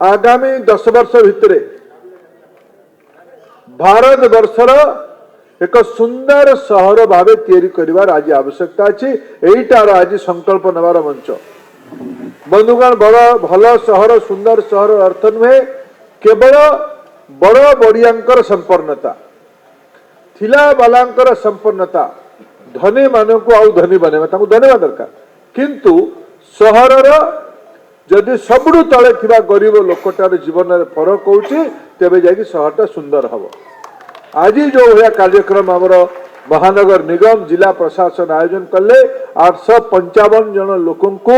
आगामी 10 वर्ष भितर भारत वर्षर एक सुंदर सहर भाव तैयारी करिवार आज आवश्यकता अच्छी एटार आज संकल्प नवार मंच बंधुगण बड़ भल सहर सुंदर सहर अर्थ नुहे केवल बड़ बड़ियांकर संपन्नता थिला बालांकर संपन्नता धनी मानक आउ धनी बनेवा ताकू धन्यवाद दरकार किंतु सहरर जदि सबुठु तले थिबा गरीब लोकटार जीवन में फरक होउछि तेबे जाकि सहरटा सुंदर हबो। आज जो भया कार्यक्रम आमर महानगर निगम जिला प्रशासन आयोजन कले 855 जन लोकंकु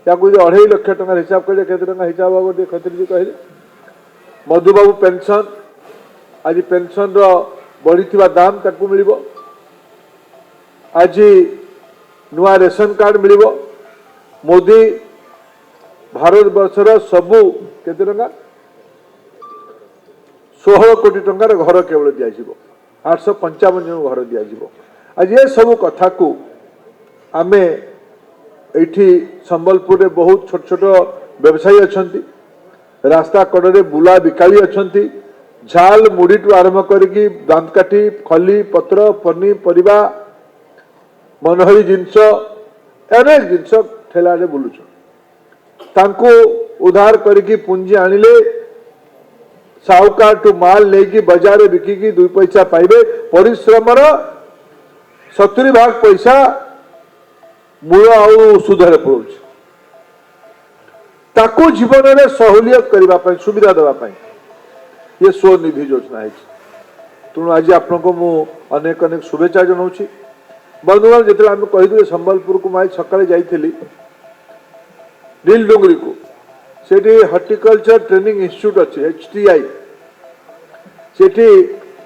याकु 2.5 लाख टका हिसाब करे केते टका हिसाब हबो दे खत्री जी कहले मधुबाबू पेंशन आज पेंशन रो बढ़िथिबा दाम ताकु मिलिबो आज नुआ रेशन कार्ड मिलिबो मोदी भारत वर्षर सबू केते टका 16 कोटी टंकार घर केवल दियाजिबो 855 जन घर दियाजिबो। आज ये सब कथा को आमे एठी संबलपुर रे बहुत छोट छोट व्यवसायी अछंती रास्ता कड़े बुला बिकाली अछंती झाल मुड़ी टू आरंभ करके दांतकाठी खली पत्र पनी परिबा मनोहरी जिनस अनेक जिनस ठेला रे बुलुछ तांको उधार करके पूंजी आनिले साहूकार टू माल लेकी बाजार में बिकिकी 2 पैसा पाइबे परिश्रमर 70% पैसा मूल आउ सुधर पड़ुछ ताको जीवन में सहूलियत करबा पई सुविधा देबा पई ये स्वनिधि योजना है। तेणु आज आपको मु अनेक अनेक शुभेच्छा जनाऊँ बंधुगण जिते आम कही संबलपुर को मैं सकाଳେ जाइली नील डुंगरी को सेठी हॉर्टिकल्चर ट्रेनिंग इंस्टीट्यूट अच्छी HTI सेठी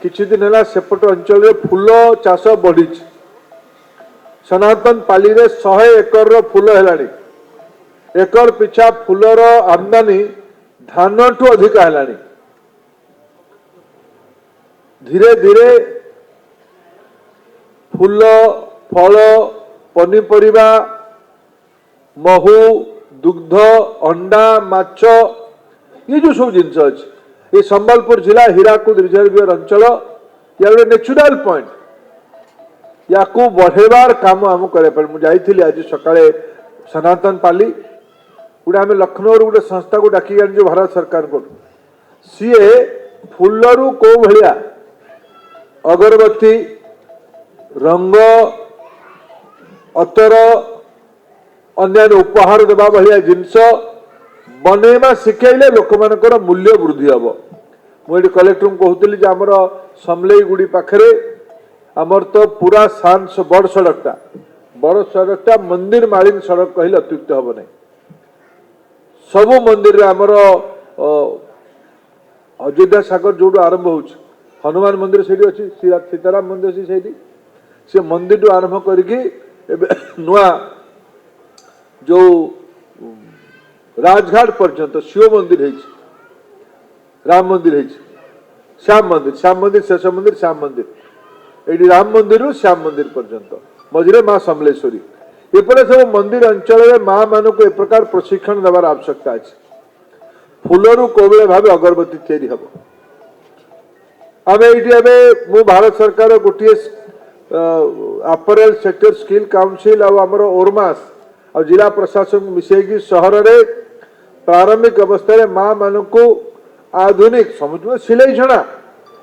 किछि दिन है सेपट अंचल रे फूल चाष बढ़ी सनातन पाली रे 100 एकर रो फूल हेलानी एकर पिछा फूलर आमदानी धान ठू अधिक हेलानी धीरे धीरे फूल फल पनीपरिबा महू दुग्ध अंडा माछ ये जो सब जिनस अच्छे ये संबलपुर जिला हीराकुद रिजर्वियर अंचल या नेचुरल पॉइंट या बढ़ेबार काम आम कर आज सकाळे सनातन पाली गोटे आम लखनऊ गोटे संस्था को डाकी आनी भारत सरकार को सीए फूलरू को भलिया अगरबत्ती रंग अतर अन्य उपहार देवा भाया जिनस बनैमा शिखैले लोक मानकर मूल्य वृद्धि हम मुझे कलेक्टर को कहती आमर समलेईगुड़ी पाखरे आमर तो पूरा सान बड़ सड़कटा मंदिर मालिन सड़क कहले अत्युक्त हम नहीं सबु मंदिर आमर अयोध्या सागर जो आरंभ हो हनुमान मंदिर से अच्छी सीताराम मंदिर से मंदिर आरंभ करके नुआ जो राजघाट पर्यंत शिव मंदिर है राम मंदिर है श्याम मंदिर शेष मंदिर श्याम मंदिर ये राम मंदिर रु श्याम मंदिर पर्यंत मझे माँ समलेश्वरी एपटे सब मंदिर अंचल में माँ मान को एक प्रकार प्रशिक्षण देवार आवश्यकता अच्छे फूलरू कोबले भाव अगरबत्ती तैयारी हम आम ये भारत सरकार गोटे अपरेल सेक्टर स्किल काउंसिल आमर ओरमास और जिला प्रशासन मिसेगी सहर रे प्रारंभिक अवस्था माँ मान को आधुनिक समझ सिलाई जना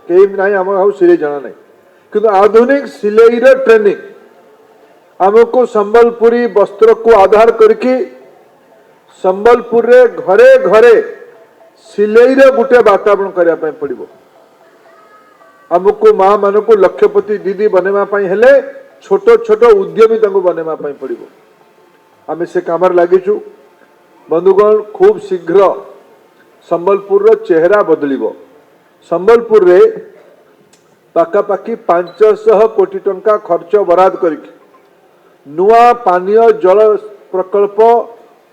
कहीं ना आम सिलाई जना नहीं किंतु आधुनिक सिलाई रे ट्रेनिंग आमको संबलपुरी वस्त्र को आधार करके संबलपुर रे घरे घरे सिलाई रे गोटे वातावरण करने पड़ो आमको माँ मान को लक्षपति दीदी बनवाई हेले छोट छोट उद्यमी बनवाई पड़ो आम से काम लगिचु बंधुगण खूब शीघ्र संबलपुर चेहरा बदल संबलपुर रे पाखापाखि 500 कोटी टंका खर्च बराद करके नुआ पानीय जल प्रकल्प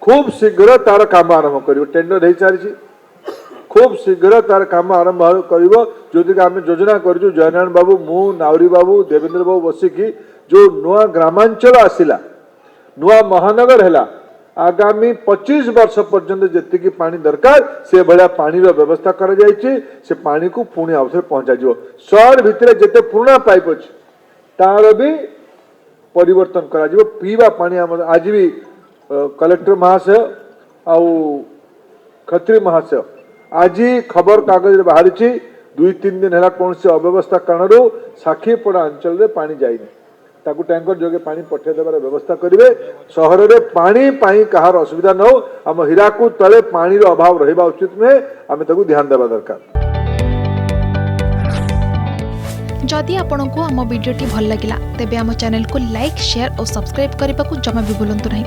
खूब शीघ्र तार काम आरंभ कर टेंडर हो सारी खूब शीघ्र तार काम आरंभ कर आम योजना कर जयनारायण बाबू मु नाउरी बाबू देवेंद्र बाबू बसिकी जो नुआ ग्रामांचल आसिला नुआ महानगर है आगामी 25 वर्ष पर्यंत जेतिकी पानी दरकार से भलिया पानी रो व्यवस्था करा जायछि से पानी को पुणी आउथरे पहुंचा जिवो शहर भितरे जेते पुराना पाइप अछि तार भी परिवर्तन करा जिवो पीवा पानी आज भी कलेक्टर महाशय आउ खत्री महाशय आज खबर कागज बाहरी 2-3 दिन है कौन से अव्यवस्था कारण साखीपड़ा अंचल रे पानी जाइनि ताकू टैंकर जोगे पानी पठे देवार व्यवस्था करेंगे सहर में पानी पाई कहार असुविधा न हो आम हीराकूद तले पानी रो अभाव रहिबा उचित नुहे आम ताकू ध्यान देवा दरकार। जदि आपंक आम भिडी भल लगा तेब आम चैनल को लाइक शेयर और सब्सक्राइब करने को जमा भी भूलु नहीं।